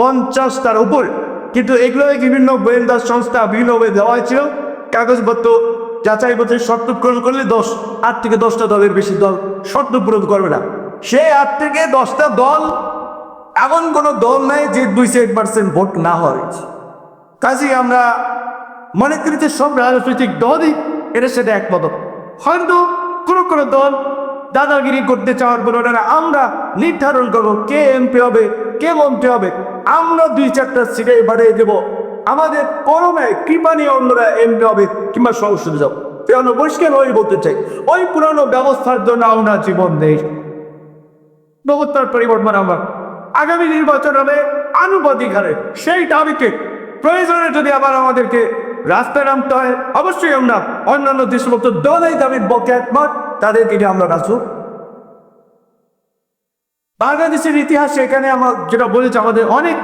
50টার উপর। কিন্তু এগুলো বিভিন্ন গোয়েন্দা সংস্থা বিভিন্নভাবে দেওয়া হয়েছিল, কাগজপত্র যাচাই বাছাই শর্ত পূরণ করলে 8 থেকে 10টা দলের বেশি দল শর্ত পূরণ করবে না। সেই 8 থেকে 10টা দল এমন কোনো দল নাই যে 2% ভোট না হয়েছে। কাজেই আমরা মনে করি যে সব রাজনৈতিক দলই এর সাথে একমত। হয়তো কোনো কোনো দল দাদাগিরি করতে চাওয়ার বলে না, আমরা নির্ধারণ করবো কে এমপি হবে, কে মন্ত্রী হবে, আমরা 2-4টা সিটে বাড়িয়ে দেবো, আমাদের পরমে কৃপা নিয়ে অন্যরা এমপি হবে কিংবা সংসদে যাবো। আমরা পরিষ্কার ওই বলতে চাই, ওই পুরানো ব্যবস্থার জন্য আমরা জীবন দেই। ব্যবস্থার পরিবর্তন আমরা আগামী নির্বাচন হবে আনুপাতিক হারে, সেই দাবিকে প্রয়োজনে যদি আবার আমাদেরকে রাস্তায় নামতে হয়, অবশ্যই আমরা অন্যান্য যে সমস্ত দলের দাবির পক্ষে একমত, তাদেরকে আমরা রাখবো। বাংলাদেশের ইতিহাসে এখানে আমার যেটা বলেছে, আমাদের অনেক